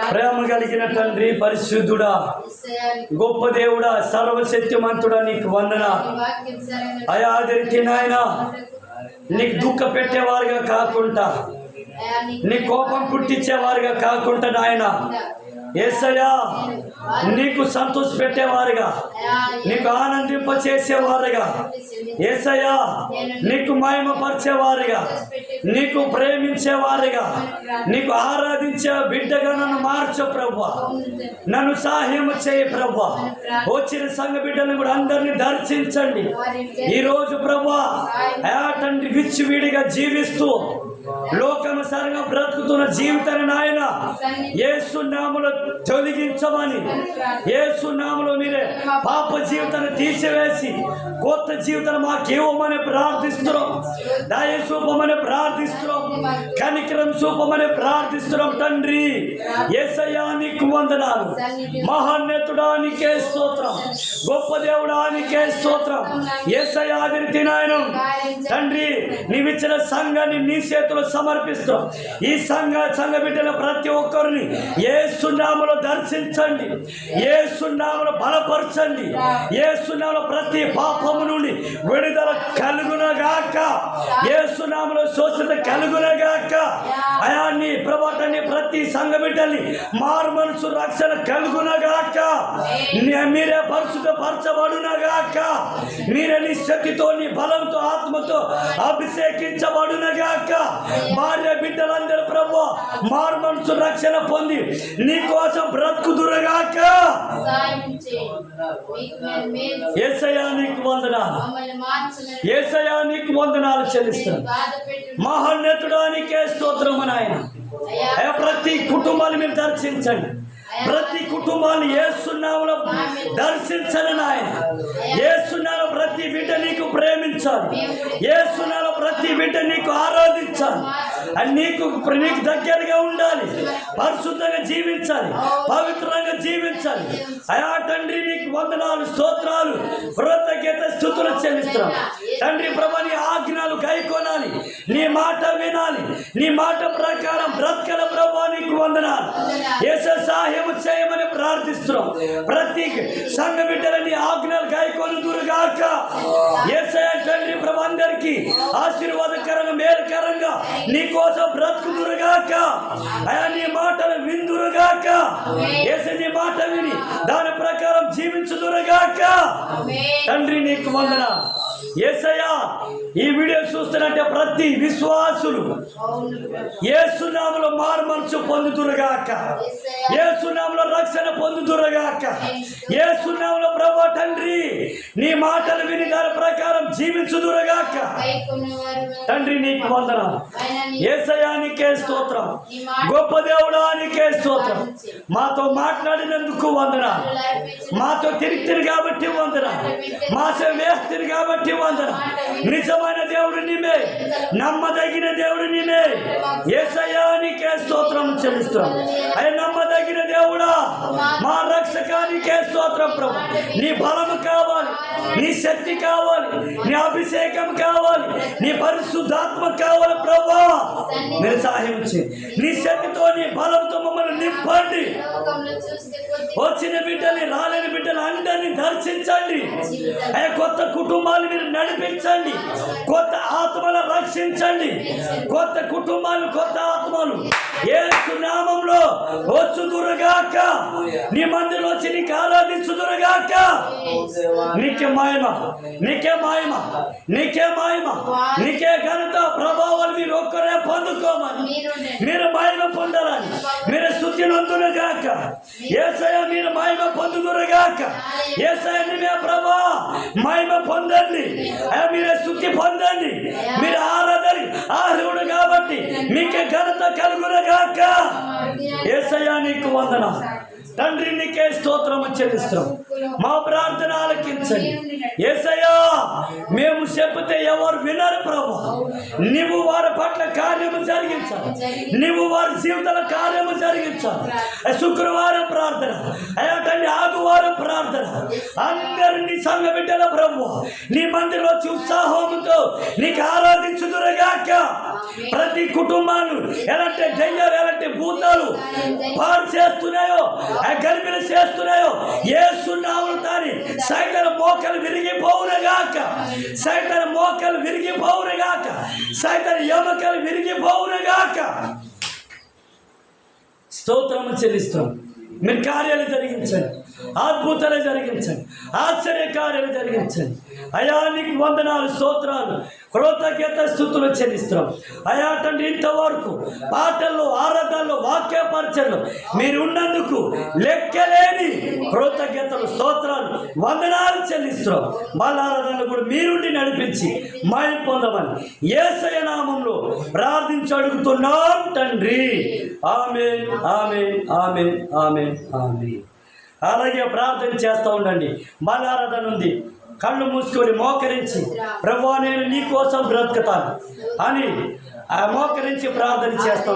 ప్రేమ కలిగిన తండ్రి, పరిశుద్ధుడా, గొప్ప దేవుడా, సర్వశక్తిమంతుడా, నీకు వందనాలు అయా. అదిరికి నాయన, నీకు దుఃఖ పెట్టేవారుగా కాకుండా, నీ కోపం పుట్టించేవారుగా కాకుండా నాయన యేసయ్యా, నీకు సంతోష పెట్టేవారుగా, నీకు ఆనందింప చేసేవారుగా యేసయ్యా, నీకు మహిమపరిచేవారుగా, నీకు ప్రేమించేవారుగా, నీకు ఆరాధించే బిడ్డగా నన్ను మార్చు ప్రభువా. నన్ను సహాయం చేయి ప్రభువా. వచ్చిన సంఘ బిడ్డలను కూడా అందరినీ దర్శించండి ఈరోజు ప్రభువా. తండ్రి, విచ్చివిడిగా జీవిస్తూ లోకానుసారంగా బ్రతుకుతున్న జీవితాన్ని నాయన యేసు నామములో తొలగించమని, యేసు నామములో మీరే పాప జీవితాన్ని తీసివేసి కొత్త జీవితాన్ని మాకు ఇవ్వమని ప్రార్థిస్తున్నాం. దయ చూపమని ప్రార్థిస్తున్నాం. కనికరం చూపమని ప్రార్థిస్తున్నాం తండ్రి. యేసయ్యా, నీకు వందనాలు. మహోన్నతుడా, నీకే స్తోత్రం. గొప్ప దేవుడా, నీకే స్తోత్రం. యేసయ్యా, ఆదిరితి నాయన తండ్రి, నీవిచ్చిన సంఘాన్ని నీ చేతులు సమర్పిస్తాం. ఈ సంఘ బిడ్డల ప్రతి ఒక్కరిని యేసు నామములో దర్శించండి, యేసు నామములో బలపరచండి, యేసు నామములో ప్రతి పాపము నుండి విడుదల కలుగునగాక, యేసు నామములో స్వస్థత కలుగునగాక. అయా, నీ ప్రభావాన్ని ప్రతి సంఘ బిడ్డల్ని మారు మనసు రక్షణ కలుగునగాక. మీరే పరిశుద్ధపరచబడునగాక. మీరే నీ శక్తితో, నీ బలంతో, ఆత్మతో అభిషేకించబడునగాక. భార్య బిడ్డలందరూ ప్రభు మారు మనసు రక్షణ పొంది నీ కోసం బ్రతుకుదురుగాక. యేసయ్యా, నీకు వందనాలు. యేసయ్యా, నీకు వందనాలు చెల్లిస్తాను. మహోన్నతుడా, నీకే స్తోత్రము నాయన. ప్రతి కుటుంబాన్ని మీరు దర్శించండి. ప్రతి కుటుంబాన్ని యేసు నామములో దర్శించండి నాయన. యేసు నామములో ప్రతి బిడ్డ నీకు ప్రేమించాలి. యేసు నామములో ప్రతి బిడ్డ నీకు ఆరాధించాలి. నీకు దగ్గరగా ఉండాలి. పరిశుద్ధంగా జీవించాలి. పవిత్రంగా జీవించాలి. అయా తండ్రి, నీకు వందనాలు, స్తోత్రాలు, కృతజ్ఞత స్తుతులు చెల్లిస్తున్నాం తండ్రి. ప్రభు, నీ ఆజ్ఞలు గైకొనాలి, నీ మాట వినాలి, నీ మాట ప్రకారం బ్రతకల ప్రభు, నీకు వందనాలు. యేసు సహాయం చేయమని ప్రార్థిస్తున్నాం. ప్రతి సంఘ బిడ్డలని ఆజ్ఞలు గైకొనుదురుగాక. యేసయ్య తండ్రి ప్రభు, అందరికీ ఆశీర్వాదకరంగా, మేలుకరంగా నీ కోసం బ్రతుకుదురుగాక. అయా, నీ మాటలు విందురుగాక. యేసు నీ మాట విని దాని ప్రకారం జీవించుదురుగాక. తండ్రి, నీకు వందనాలు. యేసయ్యా, ఈ వీడియో చూస్తున్నట్టే ప్రతి విశ్వాసులు యేసు నామములో మారు మనసు పొందుదురుగాక. యేసు నామములో రక్షణ పొందుదురుగాక. యేసు నామములో ప్రభువా తండ్రి, నీ మాటలు విని దాని ప్రకారం జీవించుదురుగాక. తండ్రి, నీకు వందనాలు. యేసయ్యా, నీకే స్తోత్రం. గొప్ప దేవుడా, నీకే స్తోత్రం. మాతో మాట్లాడినందుకు వందనాలు. మాతో తిరిగి కాబట్టి వందనాలు. మాసే వేస్తుంది కాబట్టి వందనాలు. నిజమైన దేవుడు నీవే, నమ్మదగిన దేవుడు నీవే. యేసయ్యా, నీకే స్తోత్రం చెల్లిస్తున్నాం. అయ్యా, నమ్మదగిన దేవుడా, మా రక్షకానికే స్తోత్రం ప్రభు. నీ బలము కావాలి, నీ శక్తి కావాలి, నీ అభిషేకం కావాలి, నీ పరిశుద్ధాత్మ కావాలి ప్రభు. మీరు సహాయం చేయండి. నీ శక్తితో, నీ బలంతో మమ్మల్ని నింపండి. వచ్చిన బిడ్డని, రాలేని బిడ్డలు అందరినీ దర్శించండి. అయ్యా, కొత్త కుటుంబాలు మీరు నడిపించండి. కొత్త ఆత్మలను రక్షించండి. కొత్త కుటుంబాలు, కొత్త ఆత్మలు యేసు నామములో వచ్చుదురుగాక. నీ మందిలో వచ్చి నీకు ఆరాధించుదురుగాక. నీకే మహిమ, నీకే మహిమ, నీకే మహిమ, నీకే ఘనత, ప్రభావాలు మీరు ఒక్కరే పొందుకోమని, మీరు మహిమ పొందాలని, మీరు స్తుతి నందురుగాక. యేసయ్య, మీరు మహిమ పొందుదురుగాక. యేసయ్య, నీవే ప్రభా మహిమ పొందండి. మీరే స్తుతి పొందండి. మీరు ఆరాధన అర్హుడు కాబట్టి మీకే ఘనత కలుగునుగాక. యేసయ్య, నీకు వందనాలు. తండ్రి, నీకే స్తోత్రము చెల్లిస్తున్నాం. మా ప్రార్థన ఆలకించండి యేసయ్యా. మేము చెబితే ఎవరు వినరు ప్రభు. నీవు వారి పట్ల కార్యము జరిగించాలి. నీవు వారి జీవితాల కార్యము జరిగించాలి. శుక్రవారం ప్రార్థన, అయ్యా తండ్రి, ఆదివారం ప్రార్థన. అందరినీ సంఘ బిడ్డల ప్రభు నీ మందిరంలో వచ్చి ఉత్సాహంతో నీకు ఆరాధించుదురుగాక. ప్రతి కుటుంబాలు ఎలాంటి దయ్యాలు ఎలాంటి భూతాలు పాడు చేస్తున్నాయో గర్భిణి చేస్తున్నాయో యేసు నామమున తాని సైతాను మోకలు విరిగిపోవునుగాక. సైతాను మోకలు విరిగిపోవునుగాక. సైతాను ఎముకలు విరిగిపోవునుగాక. స్తోత్రము చెల్లిస్తాం. మీరు కార్యాలు జరిగించండి, అద్భుతాలు జరిగించండి, ఆశ్చర్య కార్యాలు జరిగించండి. అయా నీకు వందనాలు, స్తోత్రాలు, కృతజ్ఞత స్తుతులు చెల్లిస్తున్నాం. అయా తండ్రి ఇంతవరకు పాటల్లో, ఆరాధనలో, వాక్య పరిచయలో మీరు ఉన్నందుకు లెక్కలేని కృతజ్ఞతలు, స్తోత్రాలు, వందనాలు చెల్లిస్తున్నాం. మళ్ళీ ఆరాధనలు కూడా మీరుండి నడిపించి మహిమ పొందమని యేసయ్య నామములో ప్రార్థించి అడుగుతున్నాం తండ్రి. ఆమేన్, ఆమేన్, ఆమేన్, ఆమేన్, ఆమేన్. అలాగే ప్రార్థన చేస్తూ ఉండండి. మళ్ళీ ఆరాధన ఉంది. కళ్ళు మూసుకొని మోకరించి ప్రభువా నేను నీ కోసం బ్రతుకుతాను అని మోకరించి ప్రార్థన చేస్తాం.